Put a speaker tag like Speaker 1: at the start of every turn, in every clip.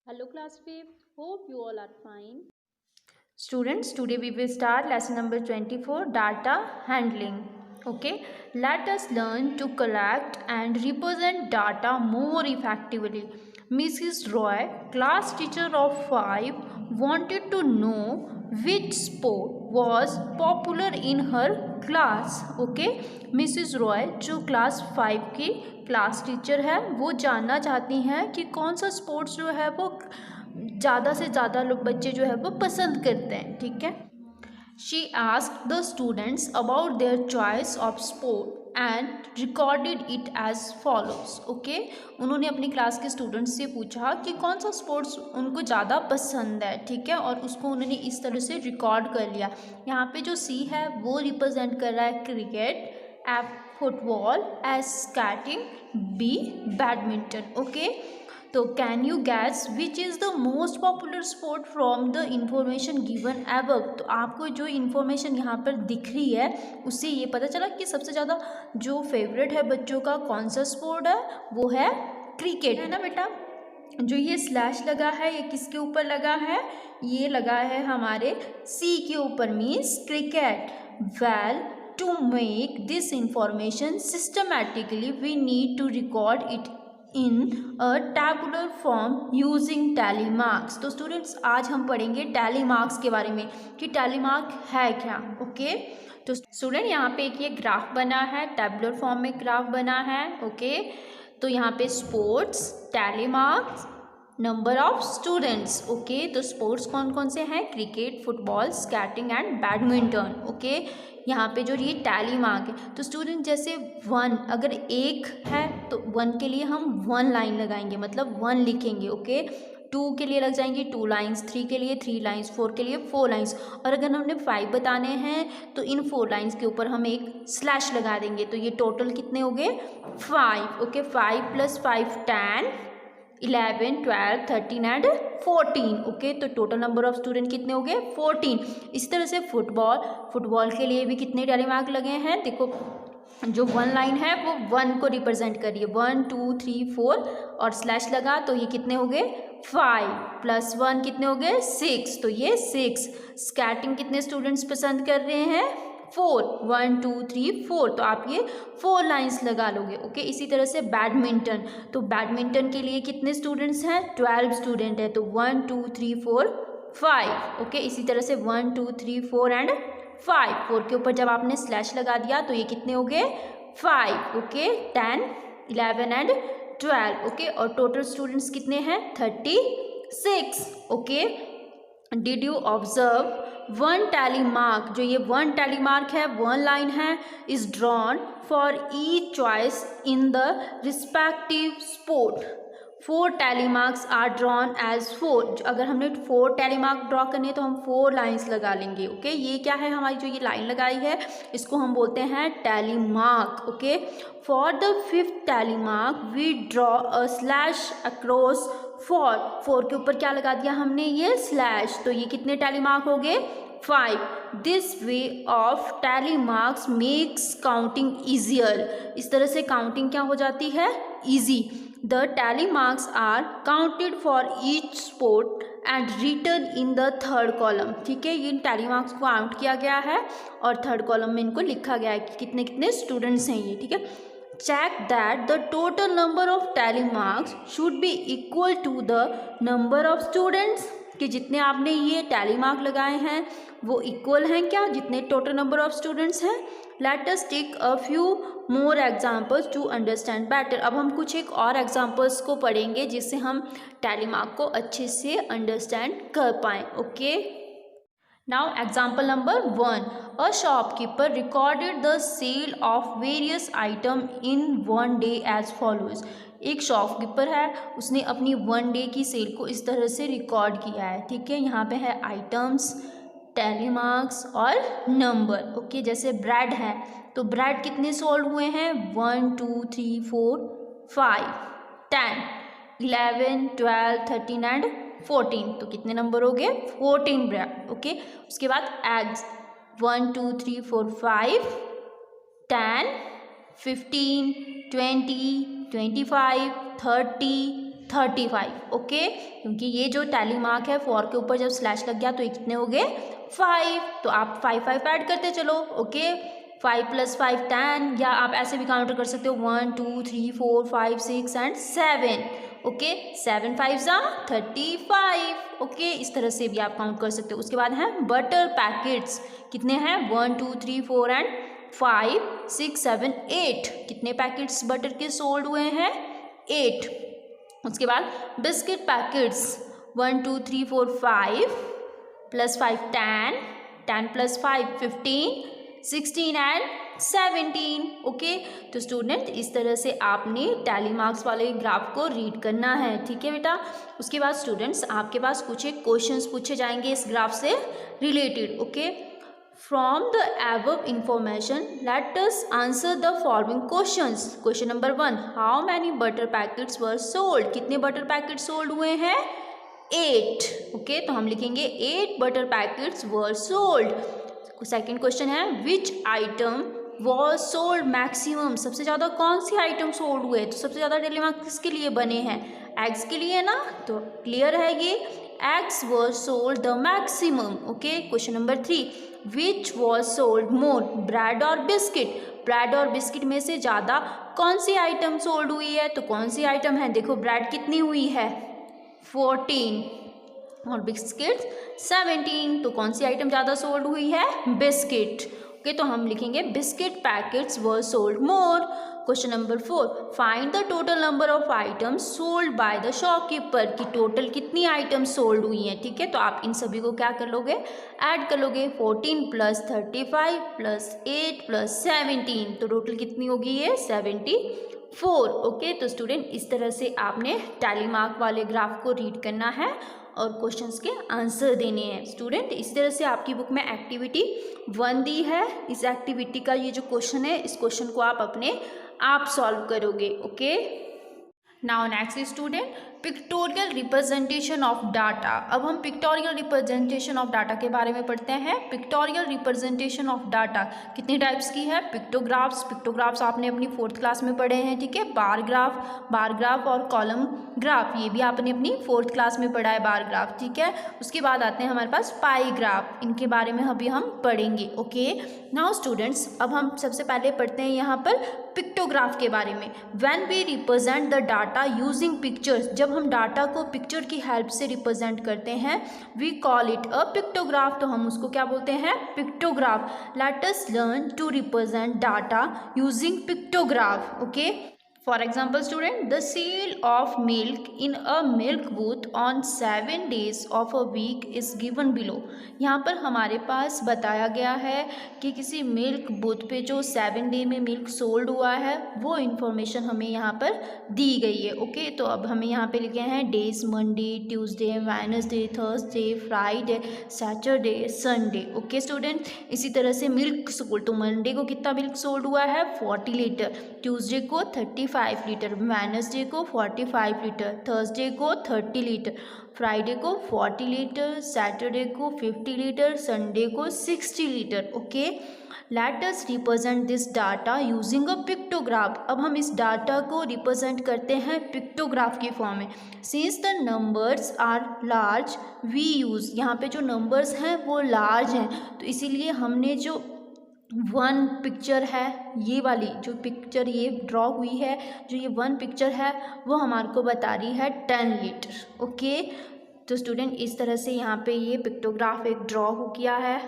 Speaker 1: Hello class 5th, hope you all are fine.
Speaker 2: Students, today we will start lesson number 24, data handling. Okay, let us learn to collect and represent data more effectively. Mrs. Roy, class teacher of 5, wanted to know which sport was popular in her class. Okay, Mrs Roy जो class 5 की class teacher है वो जानना चाहती हैं कि कौन सा स्पोर्ट्स जो है वो ज़्यादा से ज़्यादा लोग बच्चे जो है वो पसंद करते हैं. ठीक है. She asked the students about their choice of sport and recorded it as follows. Okay, उन्होंने अपनी क्लास के स्टूडेंट्स से पूछा कि कौन सा स्पोर्ट्स उनको ज़्यादा पसंद है. ठीक है, और उसको उन्होंने इस तरह से रिकॉर्ड कर लिया. यहाँ पे जो सी है वो रिप्रेजेंट कर रहा है cricket, F football, S skating, B badminton. Okay, तो can you guess which is the most popular sport from the information given above. तो आपको जो इन्फॉर्मेशन यहाँ पर दिख रही है उससे ये पता चला कि सबसे ज़्यादा जो फेवरेट है बच्चों का कौन सा स्पोर्ट है वो है क्रिकेट. है ना बेटा. जो ये स्लैश लगा है ये किसके ऊपर लगा है, ये लगा है हमारे सी के ऊपर, means cricket. Well, to make this information systematically we need to record it in a tabular form using tally marks. तो स्टूडेंट्स आज हम पढ़ेंगे टैली मार्क्स के बारे में कि टैली मार्क है क्या. ओके, तो स्टूडेंट यहाँ पे एक ये ग्राफ बना है, टैबुलर फॉर्म में ग्राफ बना है. ओके, तो यहाँ पे sports, tally marks, number of students. Okay, तो स्पोर्ट्स कौन कौन से हैं, cricket, football, skating and badminton. Okay, यहाँ पे जो ये टैली मार्क है तो स्टूडेंट जैसे 1 अगर एक है तो 1 के लिए हम 1 लाइन लगाएंगे, मतलब 1 लिखेंगे. ओके, 2 के लिए लग जाएंगी 2 लाइन्स, 3 के लिए 3 लाइन्स, 4 के लिए 4 लाइन्स. और अगर हमने 5 बताने हैं तो इन 4 लाइन्स के ऊपर हम एक स्लैश लगा देंगे. तो ये टोटल कितने हो गए 5. Okay, 5 + 5 10, 11, 12, 13 and 14. ओके, तो टोटल नंबर ऑफ स्टूडेंट कितने हो गए 14. इसी तरह से फुटबॉल के लिए भी कितने टैली मार्क लगे हैं. देखो जो 1 लाइन है वो 1 को रिप्रेजेंट करिए, 1 2 3 4 और स्लैश लगा तो ये कितने हो गए 5 + 1 कितने हो गए 6. तो ये 6. स्केटिंग कितने स्टूडेंट्स पसंद कर रहे हैं 4, 1 2 3 4. तो आप ये 4 लाइन्स लगा लोगे. ओके, इसी तरह से बैडमिंटन, तो बैडमिंटन के लिए कितने स्टूडेंट्स हैं 12 स्टूडेंट है. तो 1 2 3 4 5. ओके, इसी तरह से 1 2 3 4 एंड 5. 4 के ऊपर जब आपने स्लैश लगा दिया तो ये कितने हो गए 5. Okay, 10, 11 and 12. ओके, और टोटल स्टूडेंट्स कितने हैं 36. Okay, did you observe 1 tally mark. जो ये 1 टैली मार्क है 1 लाइन है is drawn for each choice in the respective sport. 4 tally marks are drawn as 4. अगर हमने 4 टैली मार्क ड्रॉ करने तो हम 4 लाइन्स लगा लेंगे. ओके, ये क्या है हमारी जो ये लाइन लगाई है इसको हम बोलते हैं tally mark. Okay, for the 5th tally mark we draw a slash across 4 के ऊपर क्या लगा दिया हमने ये स्लैश. तो ये कितने टैली मार्क हो गए 5. This way of tally marks makes counting easier. इस तरह से काउंटिंग क्या हो जाती है easy. The tally marks are counted for each sport and written in the 3rd column. ठीक है, ये टैली मार्क्स को काउंट किया गया है और 3rd कॉलम में इनको लिखा गया है कि कितने कितने स्टूडेंट्स हैं ये. ठीक है, check that the total number of tally marks should be equal to the number of students. कि जितने आपने ये टैली मार्क लगाए हैं वो इक्वल हैं क्या जितने टोटल नंबर ऑफ स्टूडेंट्स हैं. Let us take a few more examples to understand better. अब हम कुछ एक और एग्जाम्पल्स को पढ़ेंगे जिससे हम टैली मार्क को अच्छे से अंडरस्टैंड कर पाएँ. Okay, now example number 1. A shopkeeper recorded the sale of various item in 1 day as follows. एक शॉपकीपर है उसने अपनी 1 डे की सेल को इस तरह से रिकॉर्ड किया है. ठीक है, यहाँ पे है आइटम्स, टैली मार्क्स और नंबर. ओके, जैसे ब्रेड है तो ब्रेड कितने सोल्ड हुए हैं 1 2 3 4 5 10 11 12 13 एंड 14. तो कितने नंबर हो गए 14 ब्रेड. ओके, उसके बाद एग्स 1 2 3 4 5 10 15 20 25 30 35, ओके। क्योंकि ये जो टैली मार्क है 4 के ऊपर जब स्लैश लग गया तो ये कितने हो गए 5, तो आप 5 ऐड करते चलो, ओके। 5 + 5 10, या आप ऐसे भी काउंट कर सकते हो 1 2 3 4 5 6 एंड 7, ओके। 7 5 35, ओके। इस तरह से भी आप काउंट कर सकते हो। उसके बाद हैं बटर पैकेट्स, कितने हैं 1 2 3 4 एंड 5 6 7 8, कितने पैकेट्स बटर के सोल्ड हुए हैं 8। उसके बाद बिस्किट पैकेट्स 1 2 3 4 5 + 5 10, 10 + 5 15 16 एंड 17, ओके। तो स्टूडेंट इस तरह से आपने टैली मार्क्स वाले ग्राफ को रीड करना है, ठीक है बेटा। उसके बाद स्टूडेंट्स आपके पास कुछ एक क्वेश्चंस पूछे जाएंगे इस ग्राफ से related, okay. From the above information let us answer the following questions. Question number 1, how many butter packets were sold, कितने बटर पैकेट सोल्ड हुए हैं 8, ओके। तो हम लिखेंगे 8 butter packets were sold. Second question है which item was sold maximum, सबसे ज़्यादा कौन सी आइटम सोल्ड हुए, तो सबसे ज़्यादा टैली मार्क्स किसके लिए बने हैं एग्स के लिए ना, तो क्लियर है ये eggs were sold the maximum, okay. Question number 3, which was sold more, bread और बिस्किट, ब्रेड और बिस्किट में से ज़्यादा कौन सी आइटम सोल्ड हुई है, तो कौन सी आइटम है, देखो ब्रेड कितनी हुई है 14 और बिस्किट 17, तो कौन सी आइटम ज़्यादा सोल्ड हुई है बिस्किट, ओके। तो हम लिखेंगे biscuit packets were sold more. Question number 4, find the total number of items sold by the shopkeeper, की टोटल कितनी आइटम्स सोल्ड हुई हैं, ठीक है। तो आप इन सभी को क्या कर लोगे ऐड कर लोगे, 14 + 35 + 8 + 17, तो टोटल कितनी होगी ये 74, ओके। तो स्टूडेंट इस तरह से आपने टैली मार्क वाले ग्राफ को रीड करना है और क्वेश्चंस के आंसर देने हैं। स्टूडेंट इस तरह से आपकी बुक में एक्टिविटी 1 दी है, इस एक्टिविटी का ये जो क्वेश्चन है इस क्वेश्चन को आप अपने आप सॉल्व करोगे, okay. Now next student pictorial representation of data. अब हम पिक्टोरियल रिप्रेजेंटेशन ऑफ डाटा के बारे में पढ़ते हैं। पिक्टोरियल रिप्रेजेंटेशन ऑफ डाटा कितनी टाइप्स की है, पिक्टोग्राफ्स, पिक्टोग्राफ्स आपने अपनी 4th क्लास में पढ़े हैं, ठीक है। बार ग्राफ और कॉलम ग्राफ, ये भी आपने अपनी 4th क्लास में पढ़ा है बार ग्राफ, ठीक है। उसके बाद आते हैं हमारे पास पाई ग्राफ, इनके बारे में अभी हम पढ़ेंगे, ओके। नाउ स्टूडेंट्स अब हम सबसे पहले पढ़ते हैं यहाँ पर पिक्टोग्राफ के बारे में। When we represent the data using pictures, जब हम डाटा को पिक्चर की हेल्प से रिप्रेजेंट करते हैं we call it a pictograph, तो हम उसको क्या बोलते हैं pictograph. Let us learn to represent data using pictograph, okay. For example student, the sale of milk in a milk booth on 7 days of a week is given below. यहाँ पर हमारे पास बताया गया है कि किसी मिल्क बूथ पे जो 7 डे में मिल्क सोल्ड हुआ है वो इन्फॉर्मेशन हमें यहाँ पर दी गई है, ओके। तो अब हमें यहाँ पे लिखे हैं days Monday, Tuesday, Wednesday, Thursday, Friday, Saturday, Sunday, okay student. इसी तरह से मिल्क सोल्ड, तो मंडे को कितना मिल्क सोल्ड हुआ है 40 लीटर, ट्यूसडे को 35 लीटर, वेडनेसडे को 45 लीटर, थर्सडे को 30 लीटर, फ्राइडे को 40 लीटर, सैटरडे को 50 लीटर, संडे को 60 litre, okay. Let us represent this data using a pictograph. अब हम इस डाटा को रिप्रेजेंट करते हैं पिक्टोग्राफ की फॉर्म में। Since the numbers are large we use, यहाँ पे जो नंबर्स हैं वो लार्ज हैं, तो इसीलिए हमने जो 1 पिक्चर है, ये वाली जो पिक्चर ये ड्रॉ हुई है, जो ये 1 पिक्चर है वो हमारे को बता रही है 10 लीटर, ओके। तो स्टूडेंट इस तरह से यहाँ पे ये पिक्टोग्राफ एक ड्रॉ हो किया है।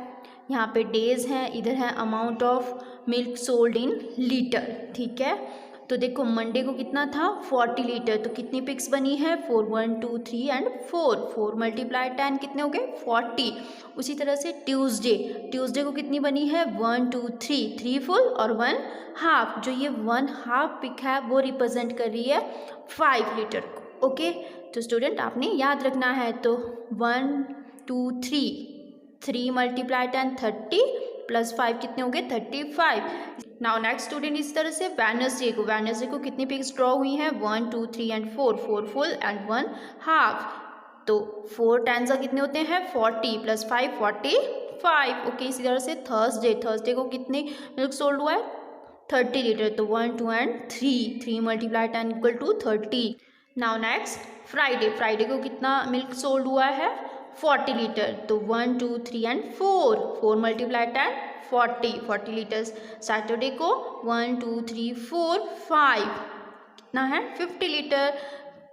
Speaker 2: यहाँ पे डेज हैं, इधर है amount of milk sold in litre, ठीक है। तो देखो मंडे को कितना था 40 लीटर, तो कितनी पिक्स बनी है 4 1 2 3 एंड 4 × 10 कितने हो गए 40। उसी तरह से ट्यूसडे को कितनी बनी है 1 2 3 फुल और 1 हाफ, जो ये 1 हाफ पिक है वो रिप्रेजेंट कर रही है 5 लीटर को, ओके। तो स्टूडेंट आपने याद रखना है, तो 1 2 3 × 10 30 + 5 कितने हो गए 35। नाउ नेक्स्ट स्टूडेंट इस तरह से वेडनेसडे को कितनी पिक्स ड्रॉ हुई हैं 1 2 3 एंड 4 फुल एंड 1 हाफ, तो 4 10 कितने होते हैं 40 + 5 45, ओके। इसी तरह से थर्सडे को कितने मिल्क सोल्ड हुआ है 30 लीटर, तो 1 2 and 3 × 10 = 30। Now next Friday, Friday को कितना मिल्क सोल्ड हुआ है 40 लीटर, तो 1 2 3 एंड 4, 4 मल्टीप्लाई 10 40 लीटर्स। सैटरडे को 1 2 3 4 5 कितना है 50 लीटर,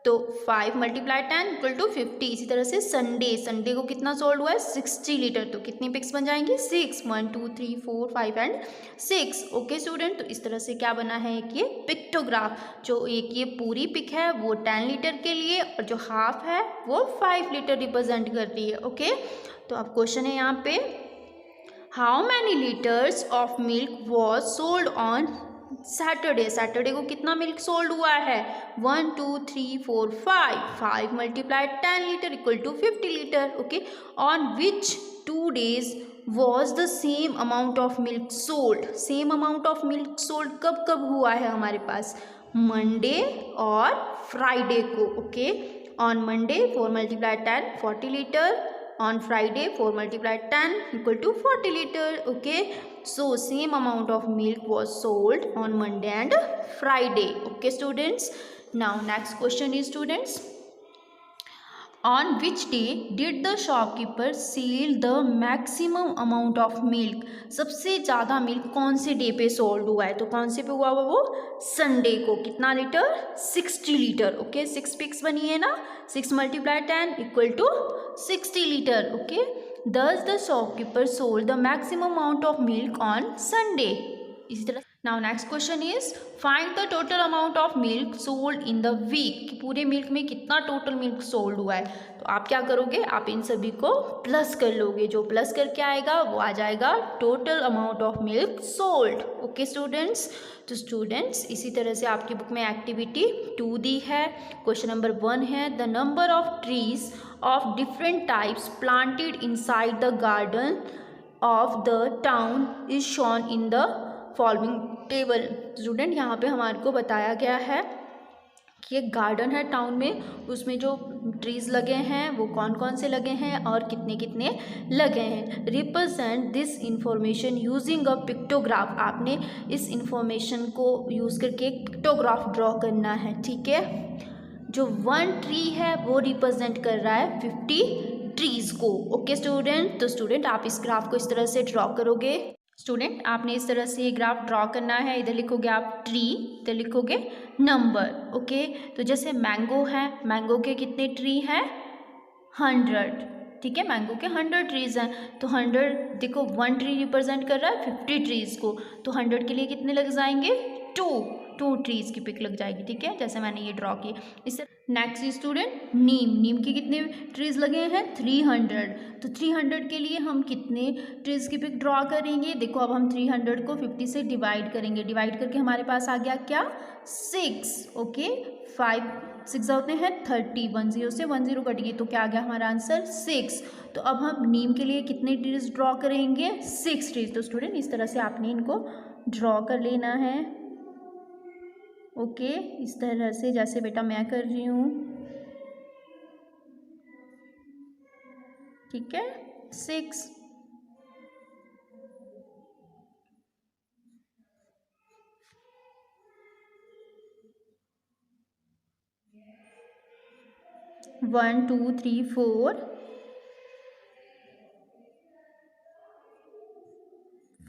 Speaker 2: तो 5 मल्टीप्लाई 10 इक्वल टू 50। इसी तरह से संडे, संडे को कितना सोल्ड हुआ है 60 लीटर, तो कितनी पिक्स बन जाएंगी 6, 1 2 3 4 5 एंड 6। ओके स्टूडेंट, तो इस तरह से क्या बना है एक ये पिक्टोग्राफ। जो एक ये पूरी पिक है वो 10 लीटर के लिए और जो हाफ है वो 5 लीटर रिप्रेजेंट करती है। ओके, तो अब क्वेश्चन है यहाँ पे, how many litres of milk was sold on Saturday, Saturday को कितना मिल्क सोल्ड हुआ है 1 2 3 4 5, 5 multiply 10 litre equal to 50 litre. Okay, on which 2 days was the same amount of milk sold, same amount of milk sold कब कब हुआ है हमारे पास, मंडे और फ्राइडे को। Okay, on Monday 4 multiply 10 40 litre, on Friday 4 multiplied 10 equal to 40 liter. Okay, so same amount of milk was sold on Monday and Friday. Okay students, now next question is students, on which day did the shopkeeper sell the maximum amount of milk, सबसे ज़्यादा milk कौन से day पे sold हुआ है, तो कौन से पे हुआ वो संडे को। कितना लीटर 60 लीटर। ओके, 6 पिक्स बनी है ना, 6 multiply 10 equal to 60 litre. Okay, thus the shopkeeper sold the maximum amount of milk on Sunday। इसी तरह now next question is, find the total amount of milk sold in the week, पूरे milk में कितना total milk sold हुआ है। तो आप क्या करोगे, आप इन सभी को प्लस कर लोगे, जो प्लस करके आएगा वो आ जाएगा total amount of milk sold. Okay students, तो स्टूडेंट्स इसी तरह से आपकी बुक में एक्टिविटी 2 दी है। क्वेश्चन नंबर 1 है, the number of trees of different types planted inside the garden of the town is shown in the following table. Student यहाँ पे हमारे को बताया गया है कि एक गार्डन है टाउन में, उसमें जो ट्रीज लगे हैं वो कौन कौन से लगे हैं और कितने कितने लगे हैं। Represent this information using a pictograph, आपने इस इंफॉर्मेशन को यूज़ करके एक पिक्टोग्राफ ड्रॉ करना है। ठीक है, जो 1 ट्री है वो रिप्रेजेंट कर रहा है 50 ट्रीज को। ओके स्टूडेंट, तो स्टूडेंट आप इस ग्राफ को इस तरह से ड्रॉ करोगे। स्टूडेंट आपने इस तरह से ये ग्राफ ड्रॉ करना है, इधर लिखोगे आप ट्री, इधर लिखोगे नंबर। ओके, तो जैसे मैंगो है, मैंगो के कितने ट्री हैं 100। ठीक है, मैंगो के 100 ट्रीज हैं, तो 100 देखो 1 ट्री रिप्रेजेंट कर रहा है 50 ट्रीज को, तो 100 के लिए कितने लग जाएंगे 2 ट्रीज की पिक लग जाएगी। ठीक है, जैसे मैंने ये ड्रॉ की। इससे नेक्स्ट स्टूडेंट नीम, नीम के कितने ट्रीज लगे हैं 300, तो 300 के लिए हम कितने ट्रीज की पिक ड्रॉ करेंगे। देखो अब हम 300 को 50 से डिवाइड करेंगे, डिवाइड करके हमारे पास आ गया क्या 6। ओके, 5 6 होते हैं 30, 10 से 10 कट गई, तो क्या आ गया हमारा आंसर 6। तो अब हम नीम के लिए कितने ट्रीज ड्रॉ करेंगे 6 ट्रीज। तो स्टूडेंट इस तरह से आपने इनको ड्रॉ कर लेना है। ओके, इस तरह से जैसे बेटा मैं कर रही हूँ। ठीक है, 6 1 2 3 4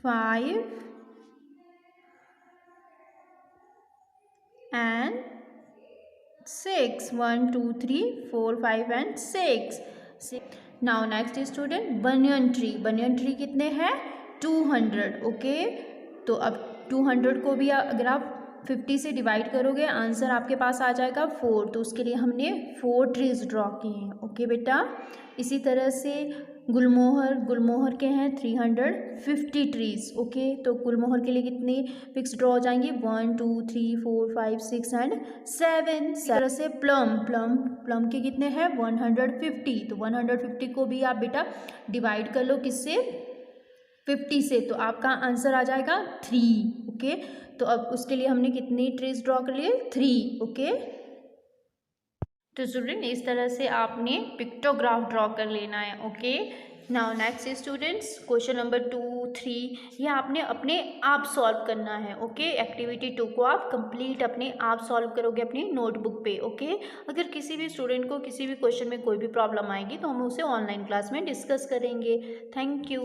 Speaker 2: 5 and 6, 1 2 3 4 5 and 6। Now next student banyan tree, banyan tree कितने हैं 200। ओके, तो अब 200 को भी अगर आप 50 से डिवाइड करोगे आंसर आपके पास आ जाएगा 4, तो उसके लिए हमने 4 ट्रीज ड्रॉ किए हैं। ओके बेटा, इसी तरह से गुलमोहर, गुलमोहर के हैं 350 ट्रीज। ओके, तो गुलमोहर के लिए कितनी पिक्स ड्रॉ हो जाएंगी 1 2 3 4 5 6 एंड 7। इसी तरह से प्लम, प्लम प्लम के कितने हैं 150, तो 150 को भी आप बेटा डिवाइड कर लो किससे 50 से, तो आपका आंसर आ जाएगा 3। ओके, तो अब उसके लिए हमने कितनी ट्रीज ड्रॉ कर लिए 3। ओके, तो स्टूडेंट इस तरह से आपने पिक्टोग्राफ ड्रॉ कर लेना है। Okay, now next students question number 2 3 ये आपने अपने आप सॉल्व करना है। ओके, एक्टिविटी 2 को आप कंप्लीट अपने आप सॉल्व करोगे अपनी नोटबुक पे। ओके, अगर किसी भी स्टूडेंट को किसी भी क्वेश्चन में कोई भी प्रॉब्लम आएगी तो हम उसे ऑनलाइन क्लास में डिस्कस करेंगे। Thank you.